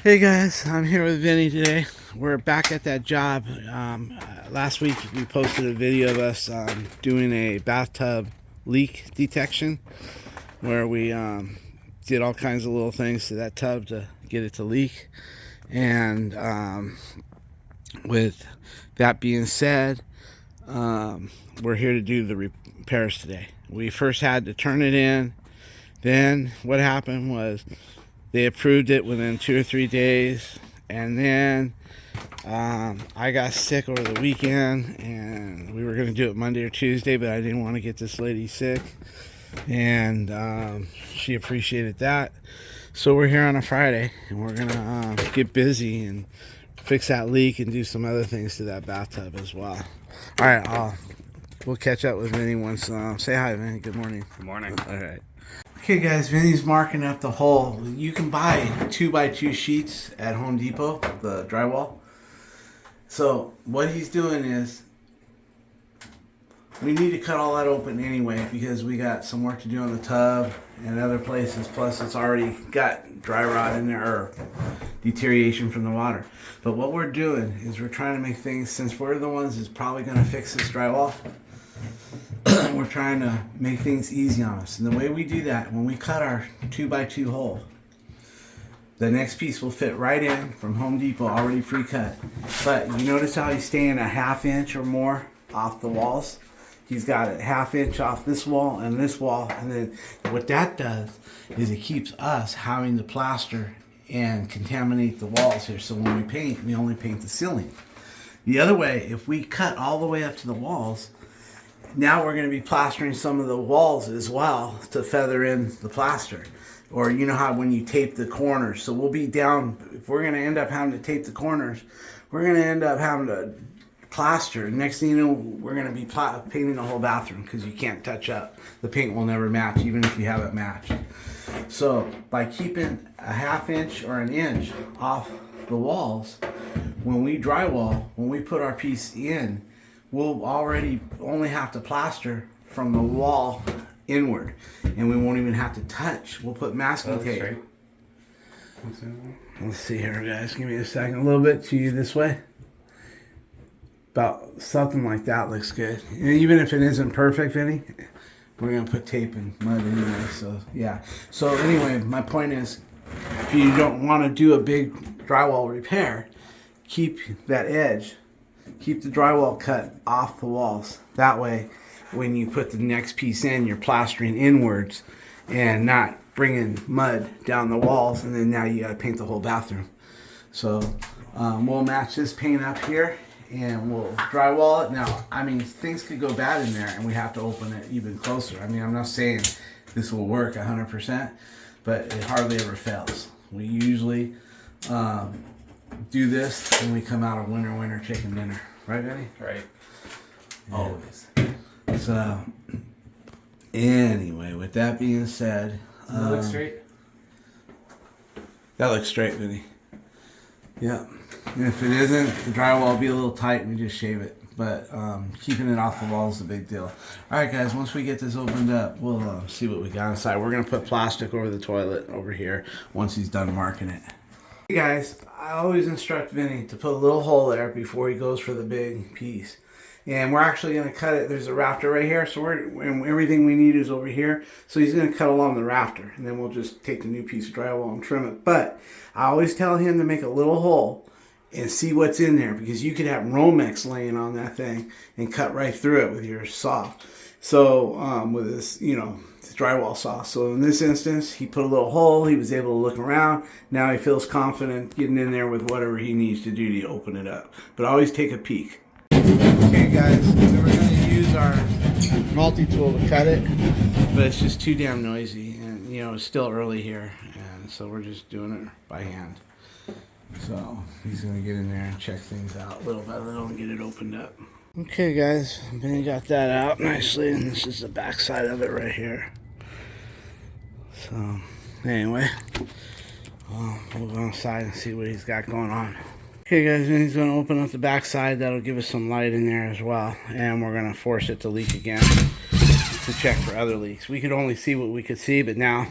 Hey guys, I'm here with Vinny today. We're back at that job. Last week we posted a video of us doing a bathtub leak detection where we did all kinds of little things to that tub to get it to leak. And with that being said, we're here to do the repairs today. We first had to turn it in. Then what happened was they approved it within 2 or 3 days, and then I got sick over the weekend, and we were going to do it Monday or Tuesday, but I didn't want to get this lady sick, and she appreciated that. So we're here on a Friday, and we're going to get busy and fix that leak and do some other things to that bathtub as well. All right, we'll catch up with Vinny once. Say hi, Vinny. Good morning. Good morning. All right. Okay guys, Vinny's marking up the hole. You can buy 2x2 sheets at Home Depot, the drywall. So what he's doing is, we need to cut all that open anyway because we got some work to do on the tub and other places. Plus it's already got dry rot in there, or deterioration from the water. But what we're doing is we're trying to make things, since we're the ones that's probably going to fix this drywall, we're trying to make things easy on us. And the way we do that, when we cut our 2x2 hole, the next piece will fit right in from Home Depot, already pre-cut. But you notice how he's staying a 1/2 inch or more off the walls? He's got a 1/2 inch off this wall and this wall. And then what that does is it keeps us having to plaster and contaminate the walls here. So when we paint, we only paint the ceiling. The other way, if we cut all the way up to the walls, now we're going to be plastering some of the walls as well to feather in the plaster. Or you know how when you tape the corners. So we'll be down, if we're going to end up having to tape the corners, we're going to end up having to plaster. Next thing you know, we're going to be painting the whole bathroom because you can't touch up. The paint will never match, even if you have it matched. So by keeping a 1/2 inch or an inch off the walls, when we drywall, when we put our piece in, we'll already only have to plaster from the wall inward, and we won't even have to touch. We'll put masking tape. Straight. Let's see here, guys. Give me a second. A little bit to you this way. About something like that looks good. And even if it isn't perfect, Vinny, we're gonna put tape and mud anyway. So yeah. So anyway, my point is, if you don't want to do a big drywall repair, keep that edge. Keep the drywall cut off the walls. That way, when you put the next piece in, you're plastering inwards and not bringing mud down the walls, and then now you gotta paint the whole bathroom. So we'll match this paint up here and we'll drywall it. Now, I mean, things could go bad in there and we have to open it even closer. I mean, I'm not saying this will work 100%, but it hardly ever fails. We usually do this when we come out of winter chicken dinner. Right, Benny? Right. Yeah. Always. So, anyway, with that being said... Does it look straight? That looks straight, Vinny. Yeah. And if it isn't, the drywall will be a little tight and we just shave it. But keeping it off the wall is a big deal. Alright guys, once we get this opened up, we'll see what we got inside. We're going to put plastic over the toilet over here once he's done marking it. Hey guys, I always instruct Vinny to put a little hole there before he goes for the big piece. And we're actually going to cut it. There's a rafter right here, so everything we need is over here. So he's going to cut along the rafter, and then we'll just take the new piece of drywall and trim it. But I always tell him to make a little hole and see what's in there, because you could have Romex laying on that thing and cut right through it with your saw. So with this, drywall saw. So in this instance, he put a little hole. He was able to look around. Now he feels confident getting in there with whatever he needs to do to open it up. But always take a peek. Okay guys, so we're going to use our multi-tool to cut it, but it's just too damn noisy, and it's still early here, and so we're just doing it by hand. So he's going to get in there and check things out little by little and get it opened up. Okay guys, Benny got that out nicely, and this is the back side of it right here. So anyway, we'll go inside and see what he's got going on. Okay guys, then he's going to open up the back side. That'll give us some light in there as well, and we're going to force it to leak again to check for other leaks. We could only see what we could see, but now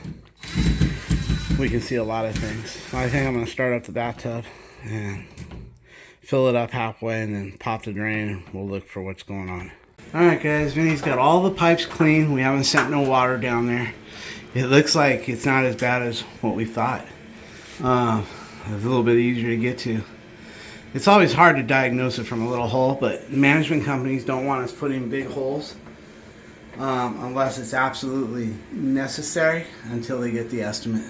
we can see a lot of things. I think I'm going to start up the bathtub and fill it up halfway and then pop the drain, and we'll look for what's going on. Alright guys, Vinny's got all the pipes clean. We haven't sent no water down there. It looks like it's not as bad as what we thought. It's a little bit easier to get to. It's always hard to diagnose it from a little hole, but management companies don't want us putting big holes unless it's absolutely necessary until they get the estimate.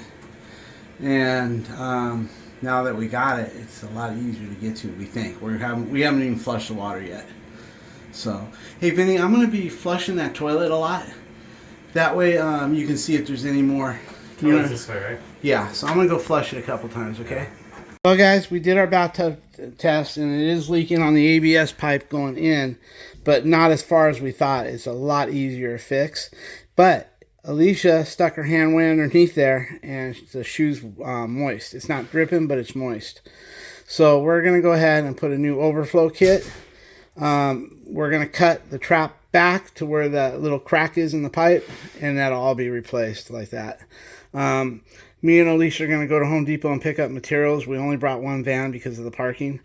And now that we got it, it's a lot easier to get to, we think. We haven't even flushed the water yet. So, hey Vinny, I'm going to be flushing that toilet a lot. That way you can see if there's any more. Toilet's this way, right? Yeah, so I'm going to go flush it a couple times, okay? Well guys, we did our bathtub test and it is leaking on the ABS pipe going in, but not as far as we thought. It's a lot easier to fix. But Alicia stuck her hand way underneath there and the shoe's moist. It's not dripping, but it's moist. So we're going to go ahead and put a new overflow kit. We're going to cut the trap back to where that little crack is in the pipe, and that'll all be replaced like that. Me and Alicia are going to go to Home Depot and pick up materials. We only brought one van because of the parking.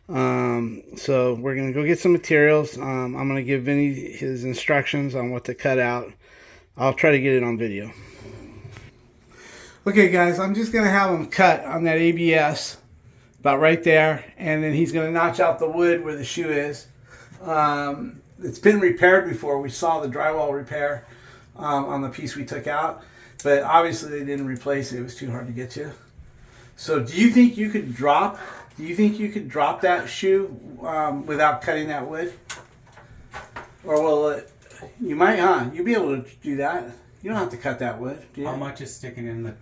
So we're going to go get some materials. I'm going to give Vinny his instructions on what to cut out. I'll try to get it on video. Okay guys, I'm just going to have him cut on that ABS about right there, and then he's going to notch out the wood where the shoe is. It's been repaired before. We saw the drywall repair on the piece we took out, but obviously they didn't replace it. It was too hard to get to. So do you think you could drop that shoe without cutting that wood? Or will it, you might, you'll be able to do that. You don't have to cut that wood, do you? How much is sticking in the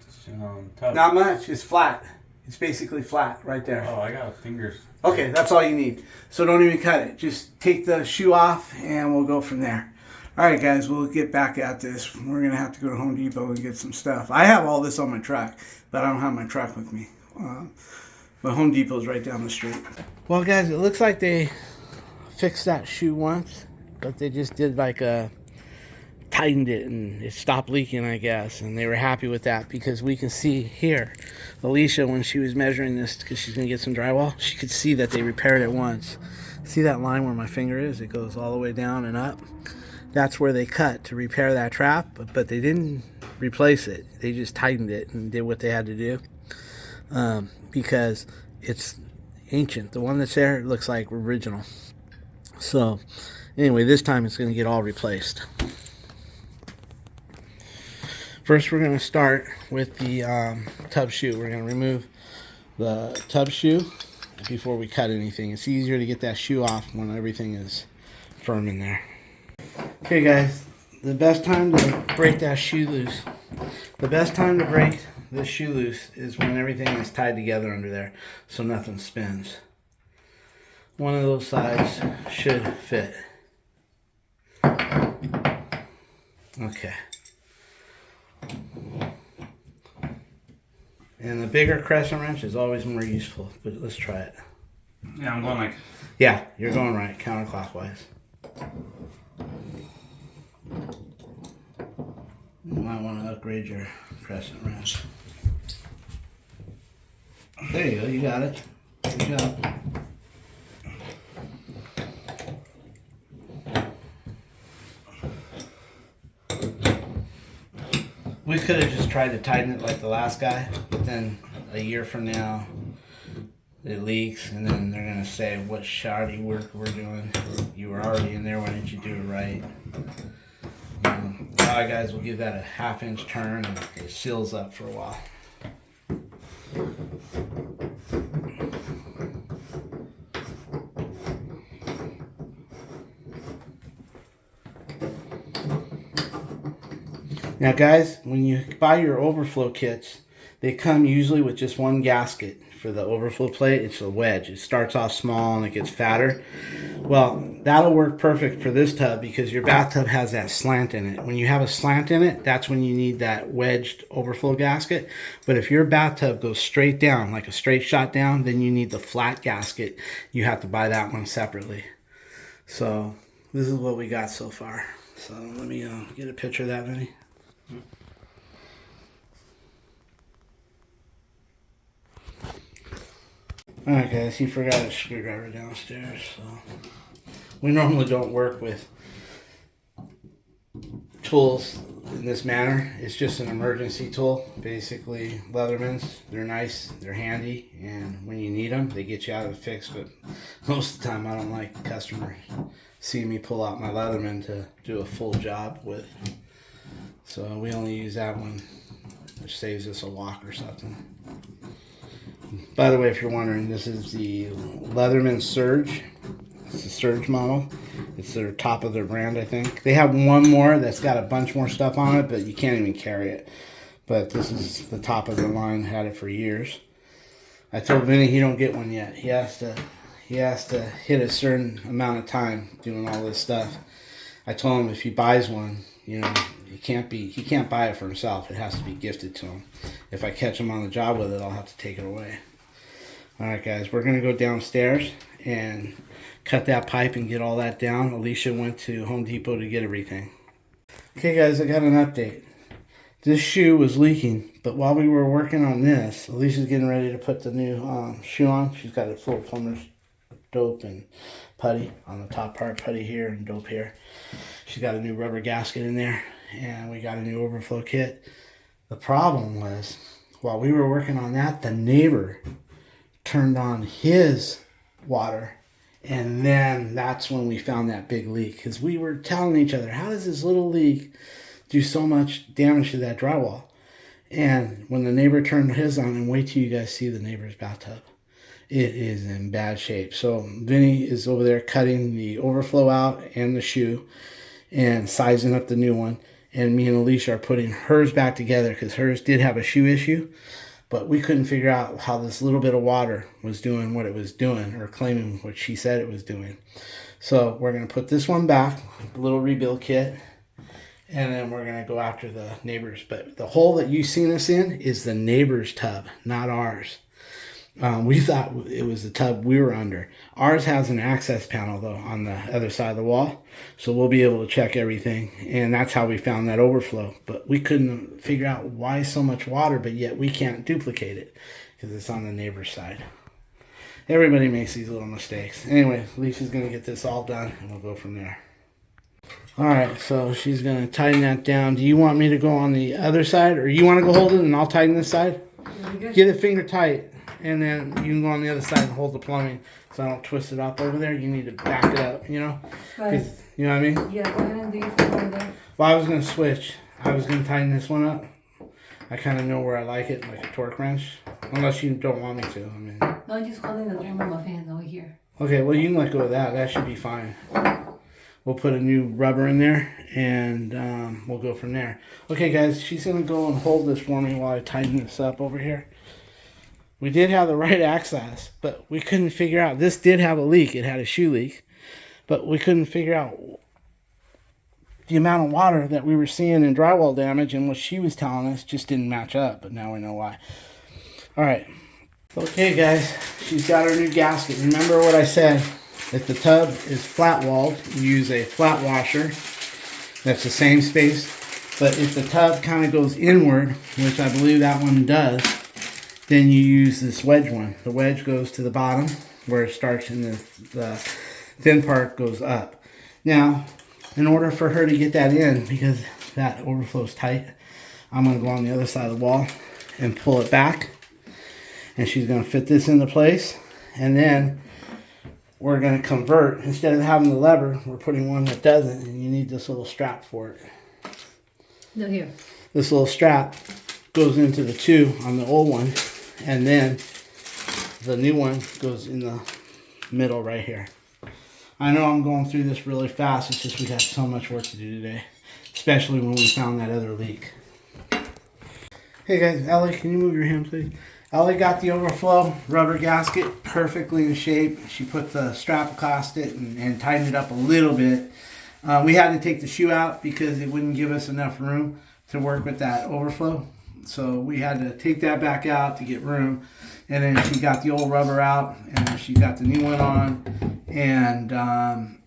tub? Not much. It's flat. It's basically flat right there. Oh, I got fingers. Okay, that's all you need. So don't even cut it. Just take the shoe off and we'll go from there. Alright guys, we'll get back at this. We're going to have to go to Home Depot and get some stuff. I have all this on my truck, but I don't have my truck with me. But Home Depot's right down the street. Well guys, it looks like they fixed that shoe once, but they just did like a tightened it and it stopped leaking, I guess, and they were happy with that because we can see here, Alicia, when she was measuring this because she's going to get some drywall, she could see that they repaired it once. See that line where my finger is? It goes all the way down and up. That's where they cut to repair that trap, but they didn't replace it. They just tightened it and did what they had to do because it's ancient. The one that's there looks like original. So anyway, this time it's going to get all replaced. First, we're going to start with the tub shoe. We're going to remove the tub shoe before we cut anything. It's easier to get that shoe off when everything is firm in there. Okay, guys, the best time to break that shoe loose. The best time to break this shoe loose is when everything is tied together under there, so nothing spins. One of those sides should fit. Okay. And the bigger crescent wrench is always more useful, but let's try it. Yeah, I'm going like... Yeah, you're going right, counterclockwise. You might want to upgrade your crescent wrench. There you go, you got it. Good job. We could have just tried to tighten it like the last guy, but then a year from now it leaks and then they're going to say what shoddy work we're doing. You were already in there, why didn't you do it right? Alright guys, we'll give that a 1/2 inch turn and it seals up for a while. Now guys, when you buy your overflow kits, they come usually with just one gasket for the overflow plate. It's a wedge. It starts off small and it gets fatter. Well, that'll work perfect for this tub because your bathtub has that slant in it. When you have a slant in it, that's when you need that wedged overflow gasket. But if your bathtub goes straight down, like a straight shot down, then you need the flat gasket. You have to buy that one separately. So this is what we got so far. So let me get a picture of that, Vinny. Alright guys, he forgot his screwdriver downstairs, so we normally don't work with tools in this manner. It's just an emergency tool. Basically, Leathermans, they're nice, they're handy, and when you need them, they get you out of the fix, but most of the time I don't like customers seeing me pull out my Leatherman to do a full job with. So we only use that one, which saves us a walk or something. By the way, if you're wondering, this is the Leatherman Surge. It's the Surge model. It's their top of their brand, I think. They have one more that's got a bunch more stuff on it, but you can't even carry it. But this is the top of their line. Had it for years. I told Vinny he don't get one yet. He has to hit a certain amount of time doing all this stuff. I told him if he buys one, you know, he can't buy it for himself. It has to be gifted to him. If I catch him on the job with it, I'll have to take it away. Alright guys, we're gonna go downstairs and cut that pipe and get all that down. Alicia went to Home Depot to get everything. Okay guys, I got an update. This shoe was leaking, but while we were working on this, Alicia's getting ready to put the new shoe on. She's got it full of plumber's dope and putty on the top part, putty here and dope here. She's got a new rubber gasket in there, and we got a new overflow kit. The problem was, while we were working on that, the neighbor turned on his water, and then that's when we found that big leak, because we were telling each other, how does this little leak do so much damage to that drywall? And when the neighbor turned his on, and wait till you guys see the neighbor's bathtub, it is in bad shape. So Vinny is over there cutting the overflow out and the shoe and sizing up the new one, and me and Alicia are putting hers back together because hers did have a shoe issue, but we couldn't figure out how this little bit of water was doing what it was doing, or claiming what she said it was doing. So we're going to put this one back, a little rebuild kit, and then we're going to go after the neighbors. But the hole that you've seen us in is the neighbor's tub, not ours. We thought it was the tub we were under. Ours has an access panel, though, on the other side of the wall. So we'll be able to check everything. And that's how we found that overflow. But we couldn't figure out why so much water, but yet we can't duplicate it because it's on the neighbor's side. Everybody makes these little mistakes. Anyway, Lisa's going to get this all done, and we'll go from there. Alright, so she's going to tighten that down. Do you want me to go on the other side, or you want to go hold it and I'll tighten this side? Get it finger tight. And then you can go on the other side and hold the plumbing so I don't twist it up over there. You need to back it up, you know? You know what I mean? Yeah, go ahead and do your thing over there. Well, I was going to switch. I was going to tighten this one up. I kind of know where I like it, like a torque wrench. Unless you don't want me to. I mean. No, I'm just holding the drum of my fan over here. Okay, well, you can let go of that. That should be fine. We'll put a new rubber in there, and we'll go from there. Okay, guys, she's going to go and hold this for me while I tighten this up over here. We did have the right access, but we couldn't figure out. This did have a leak. It had a shoe leak, but we couldn't figure out the amount of water that we were seeing in drywall damage, and what she was telling us just didn't match up, but now we know why. All right. Okay, guys, she's got her new gasket. Remember what I said. If the tub is flat-walled, you use a flat washer. That's the same space. But if the tub kind of goes inward, which I believe that one does, then you use this wedge one. The wedge goes to the bottom where it starts, and the thin part goes up. Now, in order for her to get that in, because that overflows tight, I'm going to go on the other side of the wall and pull it back. And she's going to fit this into place. And then we're going to convert. Instead of having the lever, we're putting one that doesn't. And you need this little strap for it. No, here. This little strap goes into the 2 on the old one. And then the new one goes in the middle right here. I know I'm going through this really fast. It's just we got so much work to do today. Especially when we found that other leak. Hey guys, Ellie, can you move your hand please? Ellie got the overflow rubber gasket perfectly in shape. She put the strap across it and tightened it up a little bit. We had to take the shoe out because it wouldn't give us enough room to work with that overflow. So we had to take that back out to get room. And then she got the old rubber out, and she got the new one on. And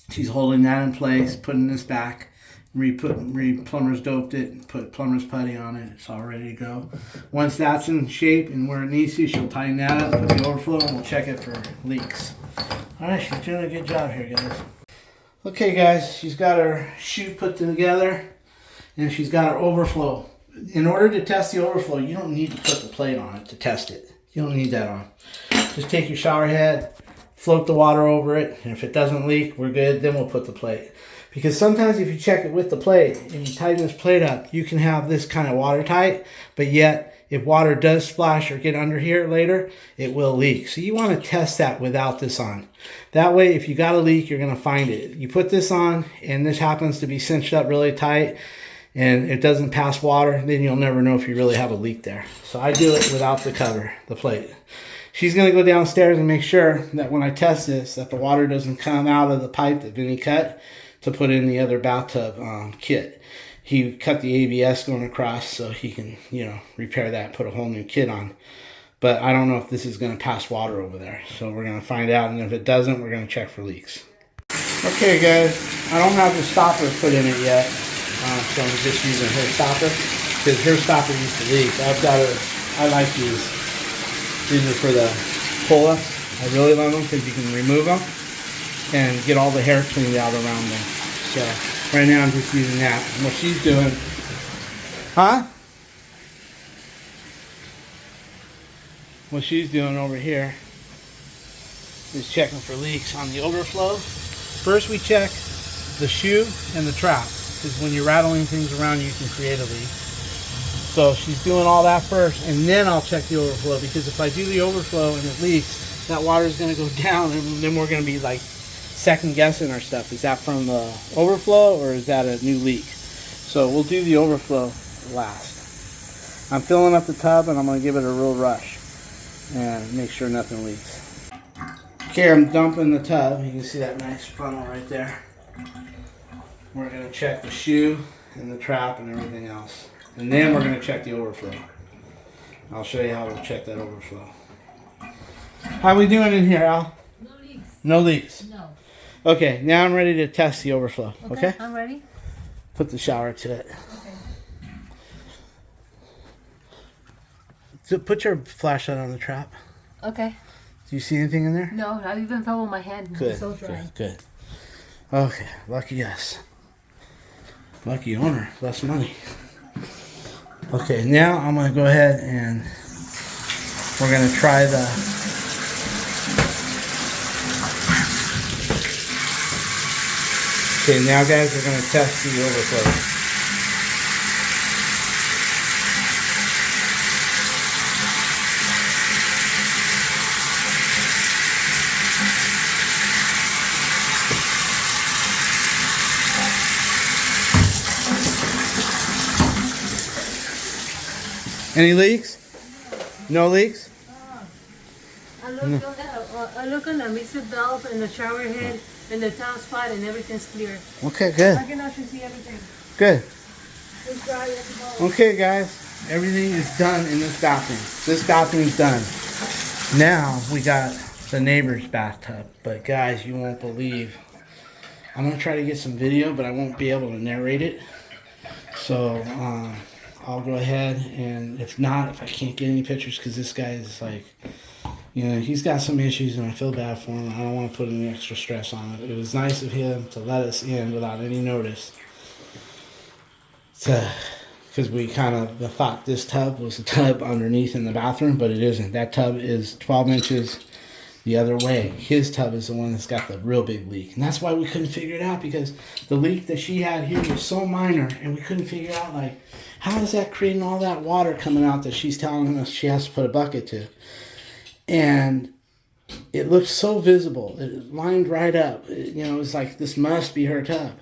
she's holding that in place, putting this back. Plumber's doped it, put plumber's putty on it. It's all ready to go. Once that's in shape and where it needs to, she'll tighten that up, put the overflow, and we'll check it for leaks. All right, she's doing a good job here, guys. Okay, guys, she's got her chute put together, and she's got her overflow. In order to test the overflow, you don't need to put the plate on it to test it. You don't need that on. Just take your shower head, float the water over it, and if it doesn't leak, we're good. Then we'll put the plate. Because sometimes if you check it with the plate and you tighten this plate up, you can have this kind of watertight, but yet if water does splash or get under here later, it will leak. So you want to test that without this on. That way, if you got a leak, you're going to find it. You put this on and this happens to be cinched up really tight and it doesn't pass water, then you'll never know if you really have a leak there. So I do it without the cover, the plate. She's going to go downstairs and make sure that when I test this, that the water doesn't come out of the pipe that Vinny cut to put in the other bathtub kit. He cut the ABS going across so he can, repair that and put a whole new kit on. But I don't know if this is going to pass water over there. So we're going to find out, and if it doesn't, we're going to check for leaks. Okay, guys, I don't have the stopper put in it yet. So I'm just using her stopper because her stopper used to leak. I like these. These are for the pull-ups. I really love them because you can remove them and get all the hair cleaned out around them. So right now I'm just using that. And what she's doing, what she's doing over here is checking for leaks on the overflow. First we check the shoe and the trap, because when you're rattling things around you can create a leak. So she's doing all that first, and then I'll check the overflow, because if I do the overflow and it leaks, that water is going to go down, and then we're going to be like second guessing our stuff. Is that from the overflow or is that a new leak? So we'll do the overflow last. I'm filling up the tub and I'm going to give it a real rush and make sure nothing leaks. Okay, I'm dumping the tub. You can see that nice funnel right there. We're going to check the shoe and the trap and everything else. And then we're going to check the overflow. I'll show you how we'll check that overflow. How we doing in here, Al? No leaks. No leaks? No. Okay, now I'm ready to test the overflow. Okay? I'm ready. Put the shower to it. Okay. So put your flashlight on the trap. Okay. Do you see anything in there? No, I even felt with my hand. Good. It's so dry. Good. Okay, lucky us. Lucky owner, less money. Okay, now I'm going to go ahead and we're going to try the... Okay, now guys, we're going to test the overflow. Any leaks? No leaks? I look on the mixer valve and the shower head and the towel spot and everything's clear. Okay, good. I can actually see everything. Good. It's dry at the bottom. Okay, guys, everything is done in this bathroom. This bathroom's done. Now we got the neighbor's bathtub. But guys, you won't believe. I'm gonna try to get some video, but I won't be able to narrate it. So I'll go ahead, and if I can't get any pictures, because this guy is like, he's got some issues, and I feel bad for him. I don't want to put any extra stress on it. It was nice of him to let us in without any notice. Because we kind of thought this tub was a tub underneath in the bathroom, but it isn't. That tub is 12 inches the other way. His tub is the one that's got the real big leak. And that's why we couldn't figure it out, because the leak that she had here was so minor, and we couldn't figure out, like, how is that creating all that water coming out that she's telling us she has to put a bucket to? And it looked so visible. It lined right up. It was like, this must be her tub.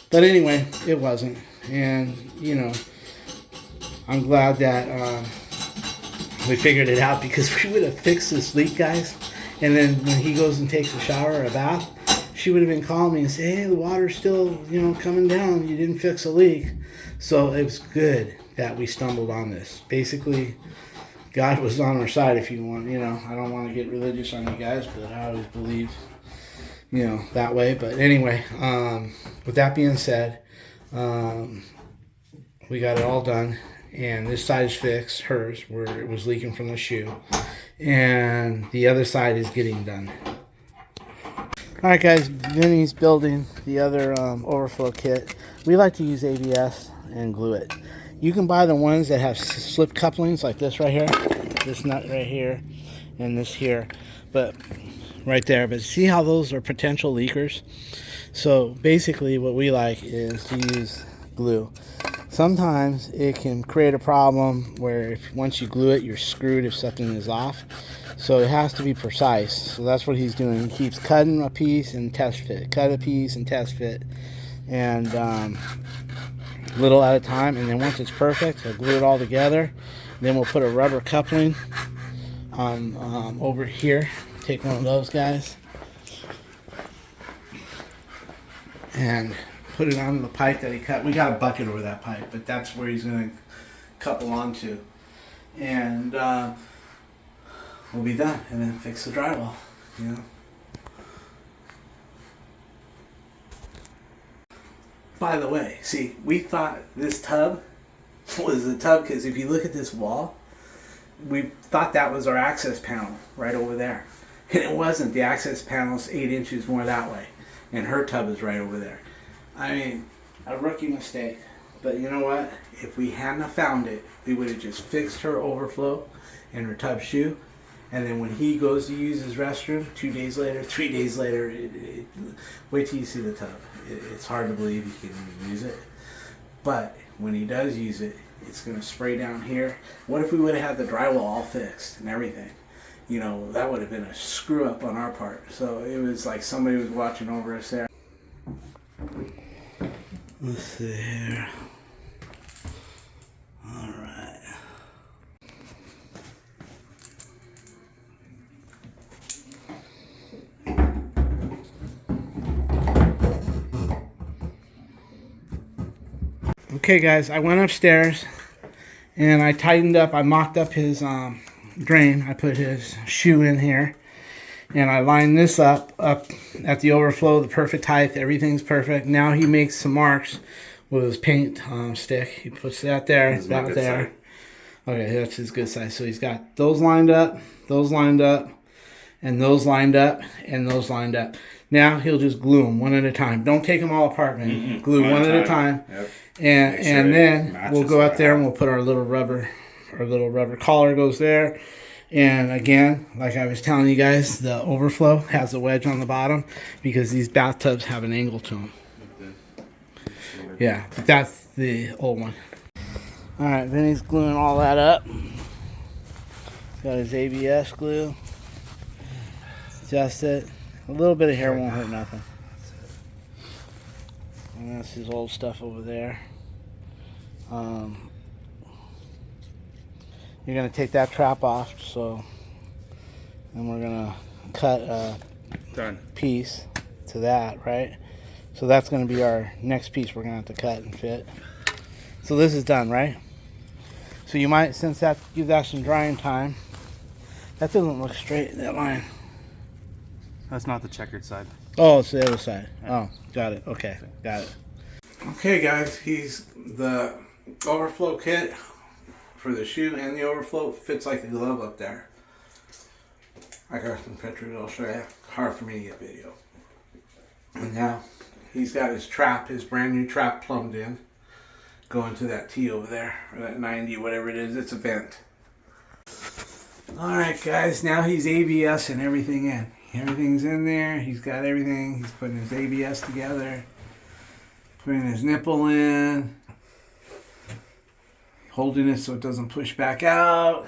But anyway, it wasn't. And, I'm glad that we figured it out, because we would have fixed this leak, guys. And then when he goes and takes a shower or a bath, she would have been calling me and say, hey, the water's still, coming down. You didn't fix a leak. So it was good that we stumbled on this. Basically, God was on our side, if you want. I don't want to get religious on you guys, but I always believe, that way. But anyway, with that being said, We got it all done, and this side is fixed, hers, where it was leaking from the shoe, and the other side is getting done. All right, guys, Vinny's building the other overflow kit. We like to use ABS and glue it. You can buy the ones that have slip couplings like this right here, this nut right here, and this here, but right there. But see how those are potential leakers? So basically what we like is to use glue. Sometimes it can create a problem where if once you glue it, you're screwed if something is off. So it has to be precise. So that's what he's doing. He keeps cutting a piece and test fit, cut a piece and test fit, and little at a time. And then once it's perfect, he'll glue it all together. Then we'll put a rubber coupling on over here. Take one of those guys and put it on the pipe that he cut. We got a bucket over that pipe, but that's where he's going to couple onto. And we'll be done, and then fix the drywall, you know. By the way, see, we thought this tub was the tub because if you look at this wall, we thought that was our access panel right over there. And it wasn't. The access panel's 8 inches more that way. And her tub is right over there. I mean, a rookie mistake. But you know what? If we hadn't have found it, we would have just fixed her overflow and her tub shoe. And then when he goes to use his restroom, 2 days later, 3 days later, wait till you see the tub. It's hard to believe he can even use it. But when he does use it, it's going to spray down here. What if we would have had the drywall all fixed and everything? You know, that would have been a screw up on our part. So it was like somebody was watching over us there. Let's see here. All right. Okay, guys, I went upstairs and I tightened up, I mocked up his drain. I put his shoe in here and I lined this up at the overflow, the perfect height, everything's perfect. Now he makes some marks with his paint stick. He puts that there, that there. Okay, that's his good size. So he's got those lined up, and those lined up, and those lined up. Now he'll just glue them one at a time. Don't take them all apart, man. Mm-hmm. Glue one at a time. Yep. And then we'll go out there and we'll put our little rubber collar goes there. And again, like I was telling you guys, the overflow has a wedge on the bottom because these bathtubs have an angle to them. Yeah, but that's the old one. All right, Vinny's gluing all that up. Got his ABS glue. Adjust it. A little bit of hair won't hurt nothing. And that's his old stuff over there. You're going to take that trap off, so, and we're going to cut a piece to that, right? So that's going to be our next piece we're going to have to cut and fit. So this is done, right? So you might, since that gives that some drying time, that doesn't look straight, that line. That's not the checkered side. Oh, it's the other side. Oh, got it. Okay, got it. Okay, guys, he's the overflow kit for the shoe and the overflow fits like a glove up there. I got some pictures I'll show you. Hard for me to get video. And now he's got his trap, his brand new trap plumbed in, going to that T over there, or that 90, whatever it is. It's a vent. All right, guys, now he's ABS and everything in. Everything's in there. He's got everything. He's putting his ABS together, putting his nipple in, holding it so it doesn't push back out.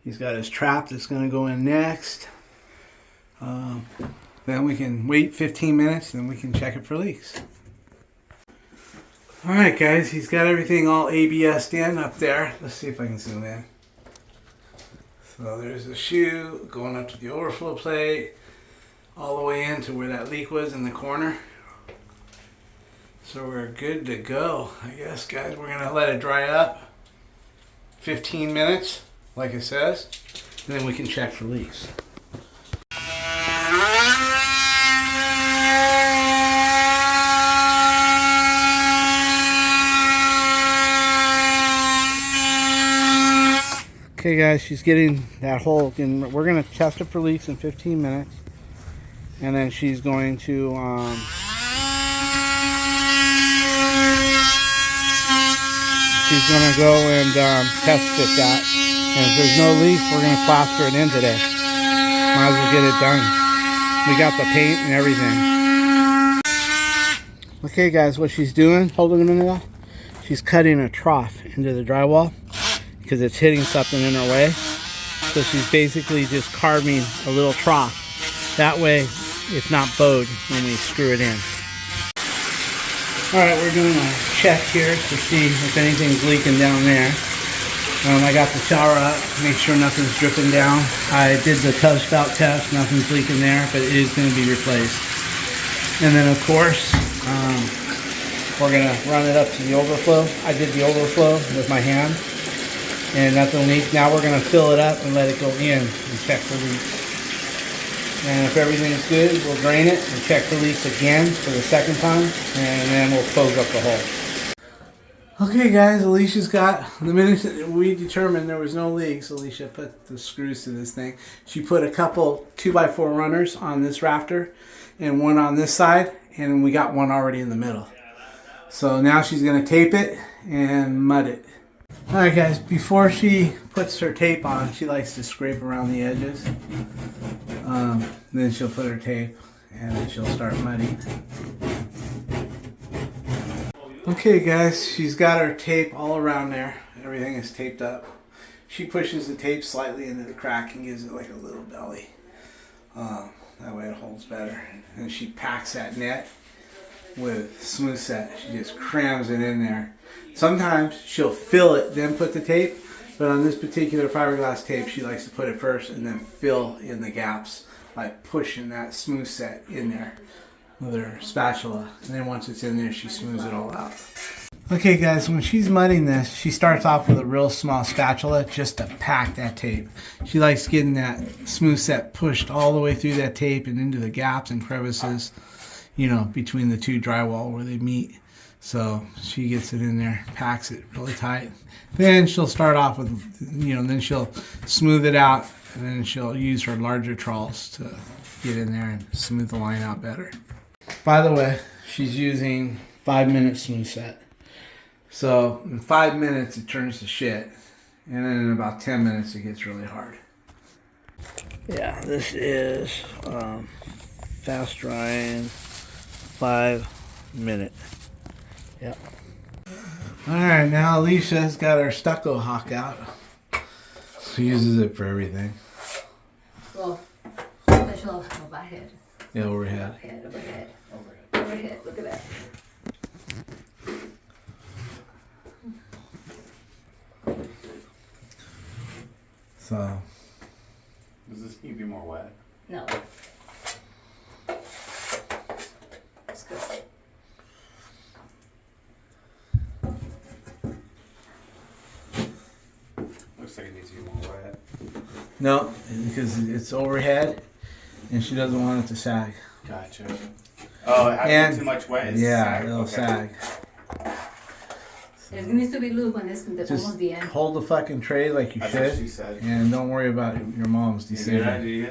He's got his trap that's going to go in next. Then we can wait 15 minutes and then we can check it for leaks. Alright, guys, he's got everything all ABS'd in up there. Let's see if I can zoom in. So there's the shoe going up to the overflow plate, all the way into where that leak was in the corner. So we're good to go, I guess, guys. We're going to let it dry up 15 minutes, like it says, and then we can check for leaks. Okay guys, she's getting that hole, and we're going to test it for leaks in 15 minutes. And then she's going to go and test fit that. And if there's no leaks, we're going to plaster it in today. Might as well get it done. We got the paint and everything. Okay guys, what she's doing, hold on a minute now. She's cutting a trough into the drywall because it's hitting something in her way. So she's basically just carving a little trough. That way it's not bowed when we screw it in. Alright, we're doing a check here to see if anything's leaking down there. I got the shower up, make sure nothing's dripping down. I did the tub spout test, nothing's leaking there, but it is going to be replaced. And then of course, we're going to run it up to the overflow. I did the overflow with my hand, and nothing leaked. Now we're going to fill it up and let it go in and check for leaks. And if everything's good, we'll drain it and check the leaks again for the second time, and then we'll close up the hole. Okay guys, Alicia's got, the minute we determined there was no leaks, Alicia put the screws to this thing. She put a couple 2x4 runners on this rafter and one on this side, and we got one already in the middle. So now she's going to tape it and mud it. Alright guys, before she puts her tape on, she likes to scrape around the edges. Then she'll put her tape and then she'll start mudding. Okay guys, she's got her tape all around there. Everything is taped up. She pushes the tape slightly into the crack and gives it like a little belly. That way it holds better. And she packs that net with smooth set. She just crams it in there. Sometimes she'll fill it, then put the tape. But on this particular fiberglass tape, she likes to put it first and then fill in the gaps by pushing that smooth set in there with her spatula. And then once it's in there, she smooths it all out. Okay guys, when she's mudding this, she starts off with a real small spatula just to pack that tape. She likes getting that smooth set pushed all the way through that tape and into the gaps and crevices, you know, between the two drywall where they meet. So she gets it in there, packs it really tight. Then she'll start off with, you know, then she'll smooth it out, and then she'll use her larger trawls to get in there and smooth the line out better. By the way, she's using 5-minute smooth set. So in 5 minutes it turns to shit, and then in about 10 minutes it gets really hard. Yeah, this is fast drying 5-minute. Yep. Alright, now Alicia's got her stucco hawk out. She uses it for everything. Well, special overhead. Yeah, overhead. Overhead, look at that. So. Does this need to be more wet? No. It's good. Looks like it needs to be more wet. No, because it's overhead, and she doesn't want it to sag. Gotcha. Oh, it has too much wet. Yeah, it'll sag. It needs to be lube when it's Just almost the end. hold the fucking tray like you That's should, what she said. and don't worry about your mom's You do decision. that, do you?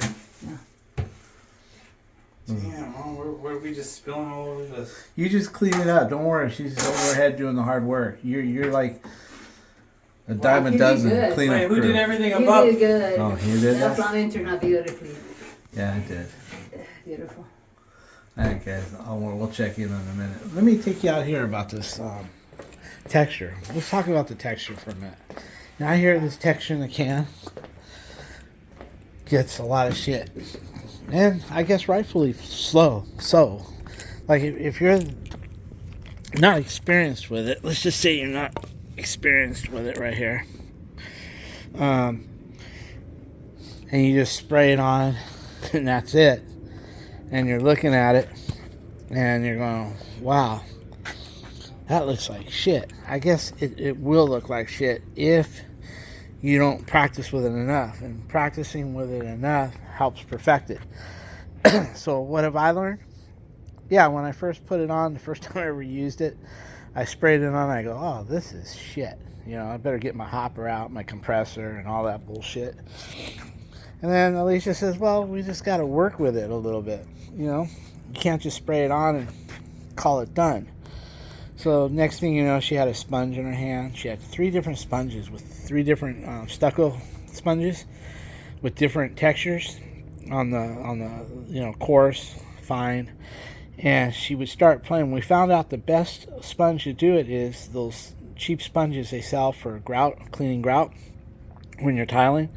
Damn, Mom, we're we just spilling all over this. You just clean it up. Don't worry. She's overhead doing the hard work. You're like a dime a you did dozen good. cleanup Wait, who crew. did everything You above? did good. Oh, you did That that? plumbing turned out beautifully. Yeah, I did. Beautiful. All right, guys. We'll check in a minute. Let me take you out here about this texture. Let's talk about the texture for a minute. Now I hear this texture in the can gets a lot of shit, and I guess rightfully so. Like if you're not experienced with it, let's just say you're not experienced with it right here, and you just spray it on, and that's it, and you're looking at it, and you're going, wow, that looks like shit. I guess it will look like shit if you don't practice with it enough, and practicing with it enough helps perfect it. So what have I learned? Yeah, when I first put it on, the first time I ever used it, I sprayed it on and I go, oh, this is shit. You know, I better get my hopper out, my compressor, and all that bullshit. And then Alicia says, well, we just got to work with it a little bit. You know, you can't just spray it on and call it done. So next thing you know, she had a sponge in her hand. She had 3 different sponges with 3 different stucco sponges with different textures on the you know, coarse, fine. And she would start playing. We found out the best sponge to do it is those cheap sponges they sell for grout, cleaning grout when you're tiling.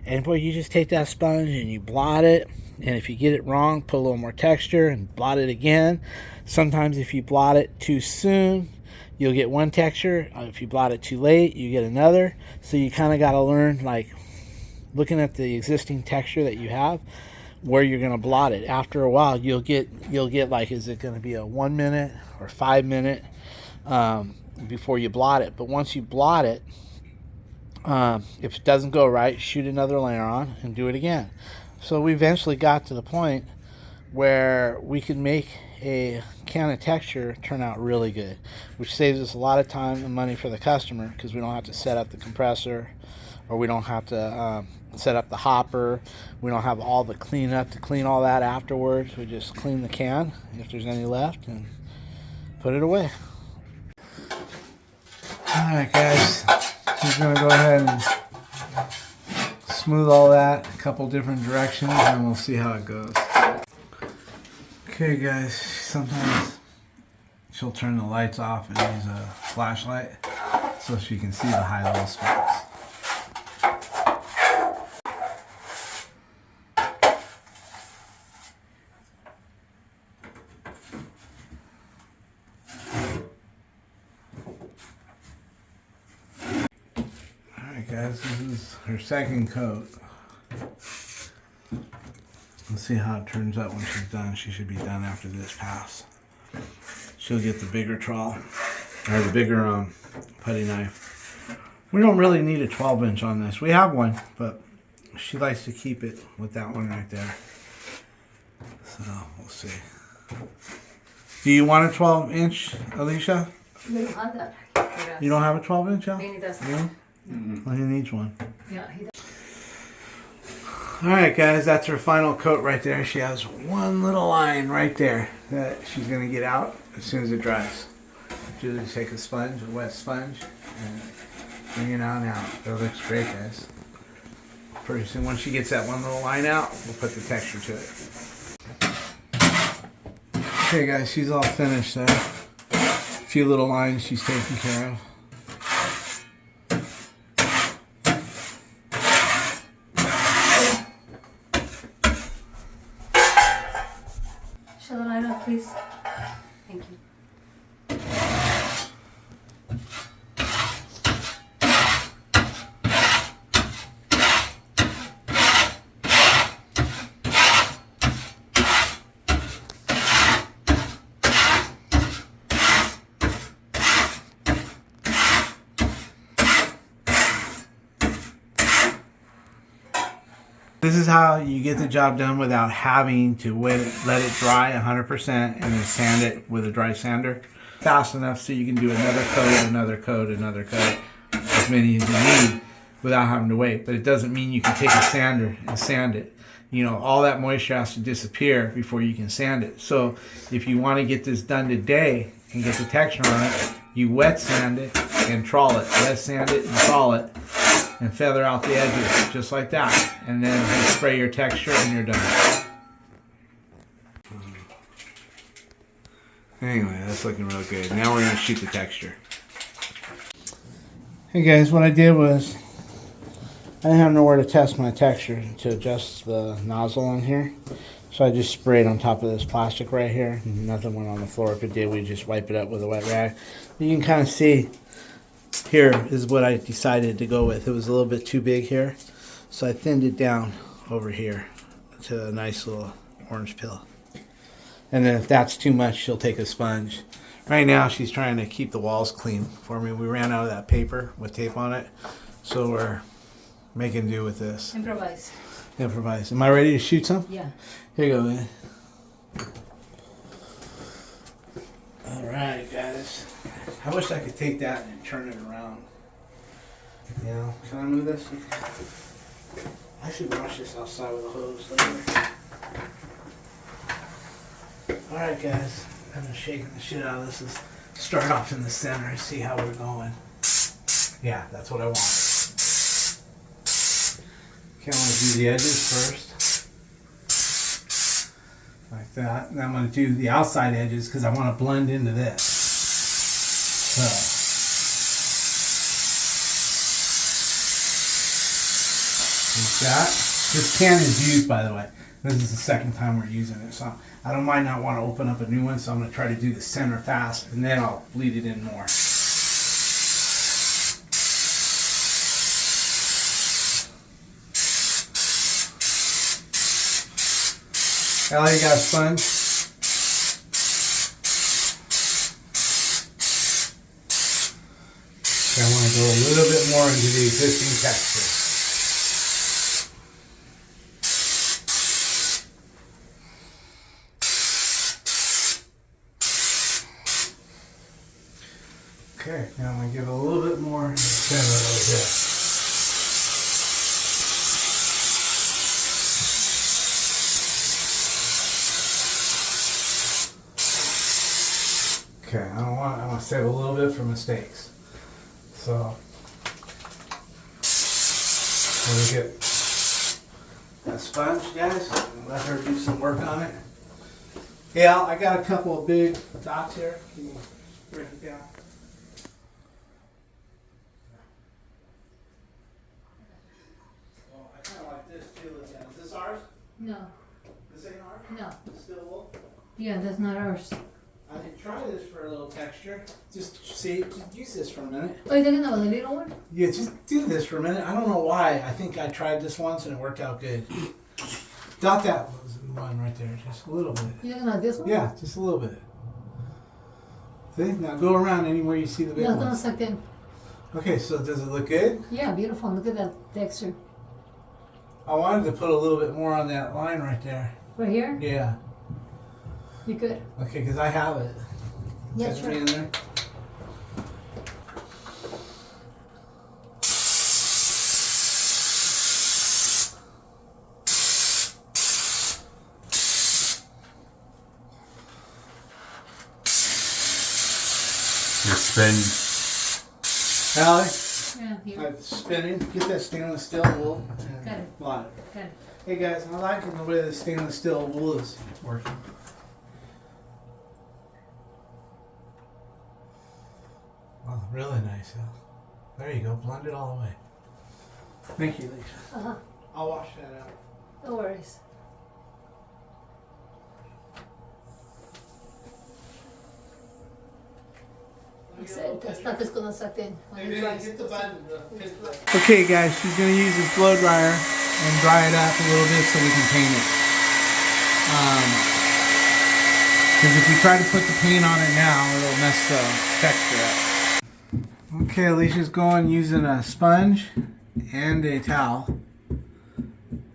And boy, you just take that sponge and you blot it. And if you get it wrong, put a little more texture and blot it again. Sometimes if you blot it too soon, you'll get one texture. If you blot it too late, you get another. So you kind of got to learn, like, looking at the existing texture that you have, where you're going to blot it. After a while, you'll get like, is it going to be a 1 minute or 5 minute before you blot it. But once you blot it, if it doesn't go right, shoot another layer on and do it again. So we eventually got to the point where we could make a can of texture turn out really good, which saves us a lot of time and money for the customer, because we don't have to set up the compressor, or we don't have to set up the hopper. We don't have all the cleanup to clean all that afterwards. We just clean the can if there's any left and put it away. Alright guys, she's going to go ahead and smooth all that a couple different directions, and we'll see how it goes. Okay guys, sometimes she'll turn the lights off and use a flashlight so she can see the high-low spots. Alright guys, this is her second coat. Let's see how it turns out when she's done. She should be done after this pass. She'll get the bigger trowel, or the bigger putty knife. We don't really need a 12-inch on this. We have one, but she likes to keep it with that one right there. So we'll see. Do you want a 12-inch, Alicia? We don't have that. You don't have a 12-inch out? He doesn't. No? Well, he needs one. Yeah, he does. Alright guys, that's her final coat right there. She has one little line right there that she's going to get out as soon as it dries. She'll just take a sponge, a wet sponge, and bring it out now. It looks great guys. Pretty soon, once she gets that one little line out, we'll put the texture to it. Okay guys, she's all finished there. A few little lines she's taking care of. Shall the light off, please? Thank you. This is how you get the job done without having to let it dry 100% and then sand it with a dry sander fast enough so you can do another coat, another coat, another coat, as many as you need without having to wait. But it doesn't mean you can take a sander and sand it. You know, all that moisture has to disappear before you can sand it. So if you want to get this done today and get the texture on it, you wet sand it and trawl it. Wet sand it and trawl it, and feather out the edges just like that, and then you spray your texture and you're done. Anyway, that's looking real good. Now we're going to shoot the texture. Hey guys, what I did was I didn't have nowhere to test my texture to adjust the nozzle on here, so I just sprayed on top of this plastic right here. Nothing went on the floor. If it did, we just wipe it up with a wet rag. You can kind of see here is what I decided to go with. It was a little bit too big here, so I thinned it down over here to a nice little orange peel. And then if that's too much, she'll take a sponge. Right now she's trying to keep the walls clean for me. We ran out of that paper with tape on it, so we're making do with this. Improvise. Improvise. Am I ready to shoot some? Yeah. Here you go, man. Alright guys, I wish I could take that and turn it around Yeah, can I move this? I should wash this outside with a hose later. Alright guys, I've been shaking the shit out of this. Let's start off in the center and see how we're going. Yeah, that's what I want. Okay, I'm going to do the edges first. Like that. And I'm going to do the outside edges because I want to blend into this. So. Like that. This can is used, by the way. This is the second time we're using it, so I don't might not want to open up a new one, so I'm going to try to do the center fast, and then I'll bleed it in more. Allie, you got a sponge? Okay, I want to go a little bit more into the existing texture. Okay, now I'm going to give it a little bit more in the center of this. Okay, I want to save a little bit for mistakes. So, I'm going to get that sponge, guys, and let her do some work on it. Yeah, I got a couple of big dots here. Can you break it down? I kind of like this too. Is this ours? No, This ain't ours? no. It's still wool? Yeah, that's not ours. I can try this for a little texture. Just see, just use this for a minute. Oh, you're talking about the little one? Yeah, just do this for a minute. I don't know why. I think I tried this once and it worked out good. Dot that one right there, just a little bit. You're talking about this one? Yeah, just a little bit. See, now go around anywhere you see the big That's gonna one. suck in. Okay, so does it look good? Yeah, beautiful. Look at that texture. I wanted to put a little bit more on that line right there. Right here? Yeah. You could. Okay, because I have it. Yeah, Is that sure. in there? Your spin. Allie, Yeah, here. I'm spinning. Get that stainless steel wool. And Got it. line it. Got it. Hey guys, I'm liking the way the stainless steel wool is working. Oh, really nice. There you go. Blend it all the way. Thank you, Lisa. Uh-huh. I'll wash that out. No worries. I said the stuff is gonna suck in when it dries. Okay guys, she's going to use this blow dryer and dry it up a little bit so we can paint it. Because if we try to put the paint on it now, it'll mess the texture up. Okay, Alicia's going using a sponge and a towel.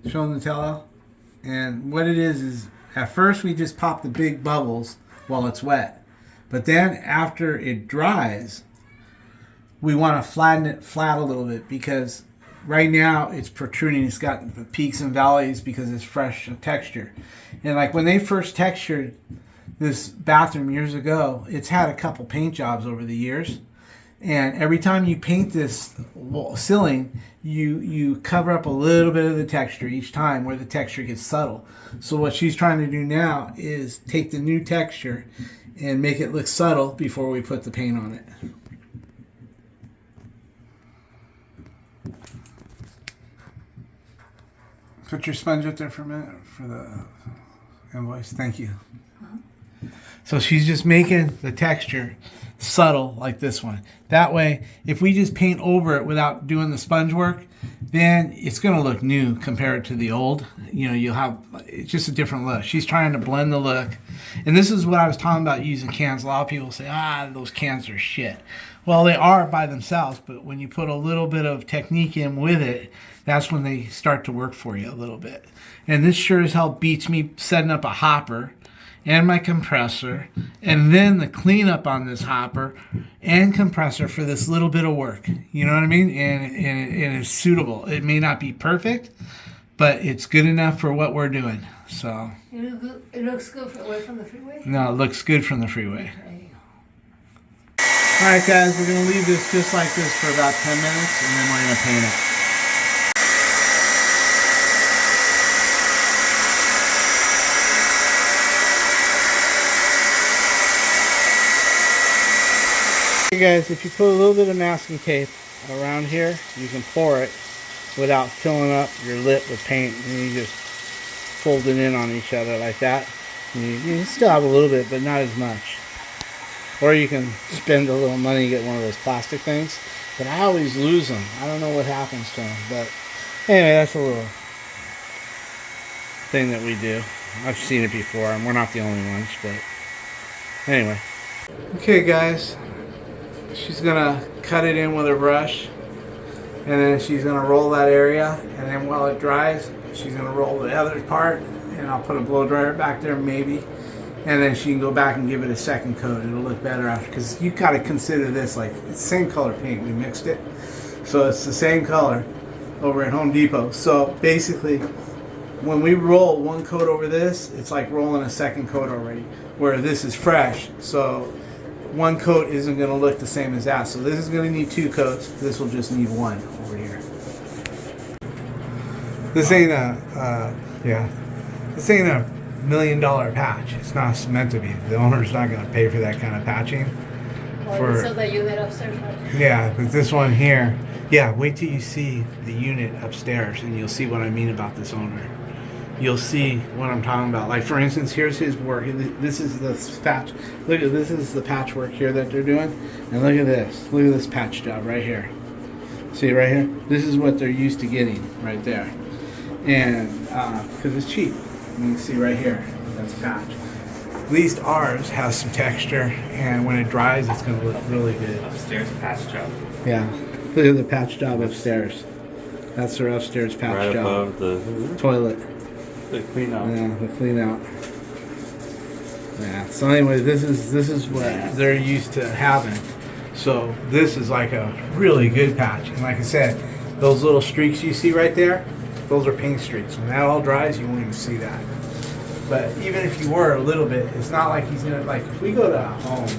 Showing the towel. And what it is at first we just pop the big bubbles while it's wet. But then after it dries, we want to flatten it flat a little bit because right now it's protruding. It's got peaks and valleys because it's fresh texture. And like when they first textured this bathroom years ago, it's had a couple paint jobs over the years. And every time you paint this ceiling, you cover up a little bit of the texture each time where the texture gets subtle. So what she's trying to do now is take the new texture and make it look subtle before we put the paint on it. Put your sponge up there for a minute for the invoice. Thank you. So she's just making the texture subtle like this one. That way, if we just paint over it without doing the sponge work, then it's going to look new compared to the old. You know, you'll have, it's just a different look. She's trying to blend the look. And this is what I was talking about using cans. A lot of people say, those cans are shit. Well, they are by themselves, but when you put a little bit of technique in with it, that's when they start to work for you a little bit. And this sure as hell beats me setting up a hopper and my compressor, and then the cleanup on this hopper and compressor for this little bit of work. You know what I mean? And it's suitable. It may not be perfect, but it's good enough for what we're doing. So It looks good away from the freeway? no, it looks good from the freeway. Okay. All right, guys, we're gonna leave this just like this for about 10 minutes, and then we're gonna paint it. Hey guys, if you put a little bit of masking tape around here, you can pour it without filling up your lip with paint, and you just fold it in on each other like that. And you still have a little bit, but not as much. Or you can spend a little money and get one of those plastic things, but I always lose them. I don't know what happens to them, but anyway, that's a little thing that we do. I've seen it before, and we're not the only ones, but anyway. Okay guys, she's gonna cut it in with her brush, and then she's gonna roll that area, and then while it dries, she's gonna roll the other part, and I'll put a blow dryer back there maybe, and then she can go back and give it a second coat. It'll look better after, because you gotta consider this like it's the same color paint. We mixed it, so it's the same color over at Home Depot. So basically, when we roll one coat over this, it's like rolling a second coat already, where this is fresh. So one coat isn't going to look the same as that. So this is going to need 2 coats. This will just need 1 over here. This ain't this ain't a $1 million patch. It's not meant to be. The owner's not going to pay for that kind of patching. So the unit upstairs, right? Yeah, but this one here, yeah, wait till you see the unit upstairs and you'll see what I mean about this owner. You'll see what I'm talking about. Like for instance, here's his work. This is the patch. Look at this is the patchwork here that they're doing, and look at this. Look at this patch job right here. See right here? This is what they're used to getting right there, and because it's cheap. You can see right here. That's patch. At least ours has some texture, and when it dries, it's going to look really good. Upstairs patch job. Yeah. Look at the patch job upstairs. That's their upstairs patch Right job. above the Toilet. clean out. Yeah, the clean out. Yeah. So anyway, this is what they're used to having. So this is like a really good patch. And like I said, those little streaks you see right there, those are paint streaks. When that all dries, you won't even see that. But even if you were a little bit, it's not like he's gonna, like if we go to a home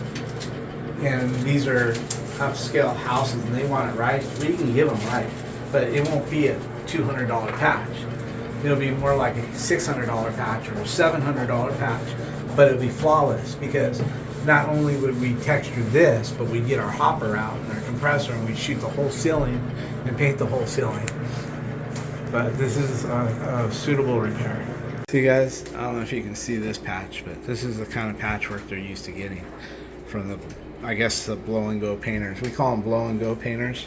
and these are upscale houses and they want it right, we can give them right. But it won't be a $200 patch. It'll be more like a $600 patch or a $700 patch, but it'll be flawless because not only would we texture this, but we'd get our hopper out and our compressor and we'd shoot the whole ceiling and paint the whole ceiling. But this is a suitable repair. See guys, I don't know if you can see this patch, but this is the kind of patchwork they're used to getting from the, I guess, the blow and go painters. We call them blow and go painters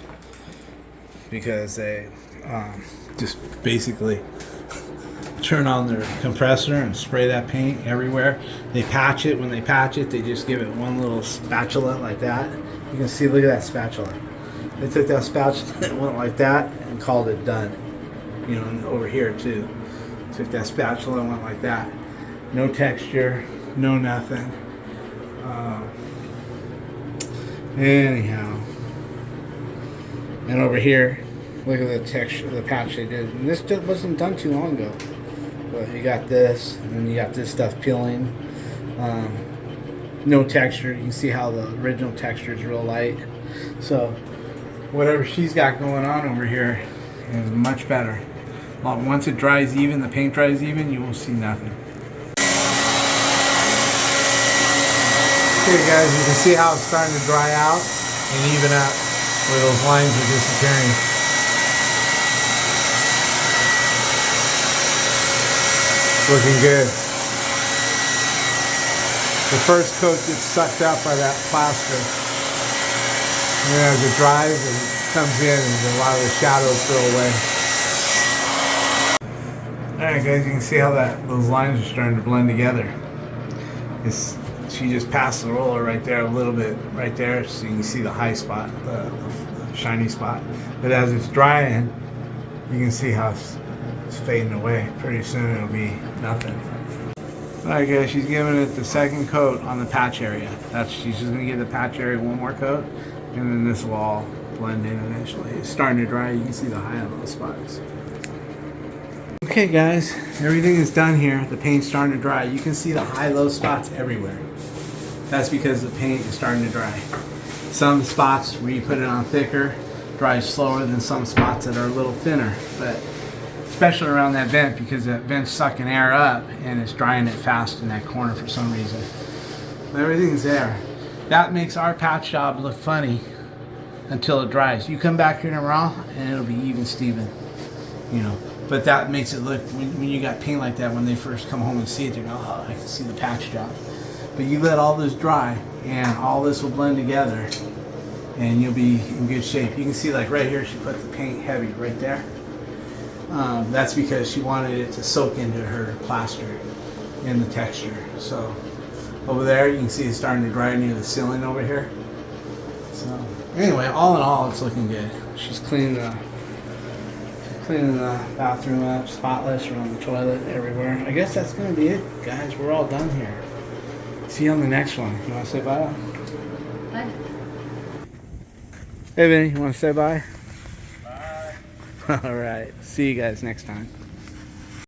because they just basically turn on their compressor and spray that paint everywhere. They patch it. When they patch it, they just give it one little spatula like that. You can see, look at that spatula. They took that spatula and went like that and called it done. You know, and over here too. Took that spatula and went like that. No texture, no nothing. Anyhow. And over here, look at the texture, the patch they did. And this wasn't done too long ago. But you got this, and then you got this stuff peeling. No texture. You can see how the original texture is real light. So whatever she's got going on over here is much better. Once it dries even, the paint dries even, you won't see nothing. Okay guys, you can see how it's starting to dry out and even up where those lines are disappearing. Looking good. The first coat gets sucked up by that plaster. And then as it dries, it comes in and a lot of the shadows go away. Alright guys, you can see how those lines are starting to blend together. She just passed the roller right there a little bit, right there, so you can see the high spot, the shiny spot. But as it's drying, you can see how it's fading away. Pretty soon it'll be nothing. Alright guys, she's giving it the second coat on the patch area. She's just gonna give the patch area one more coat, and then this will all blend in eventually. It's starting to dry. You can see the high and low spots. Okay guys, everything is done here. The paint's starting to dry. You can see the high-low spots everywhere. That's because the paint is starting to dry. Some spots where you put it on thicker dries slower than some spots that are a little thinner, but especially around that vent, because that vent's sucking air up and it's drying it fast in that corner for some reason. But everything's there. That makes our patch job look funny until it dries. You come back here tomorrow and it'll be even Steven, you know. But that makes it look, when you got paint like that, when they first come home and see it, they go, oh, I can see the patch job. But you let all this dry and all this will blend together and you'll be in good shape. You can see like right here, she put the paint heavy right there. That's because she wanted it to soak into her plaster and the texture. So over there, you can see it's starting to dry near the ceiling over here. So anyway, all in all, it's looking good. She's cleaning the bathroom up, spotless around the toilet, everywhere. I guess that's gonna be it, guys. We're all done here. See you on the next one. You wanna say bye? Bye. Hey Vinny, you wanna say bye? Bye. All right. See you guys next time.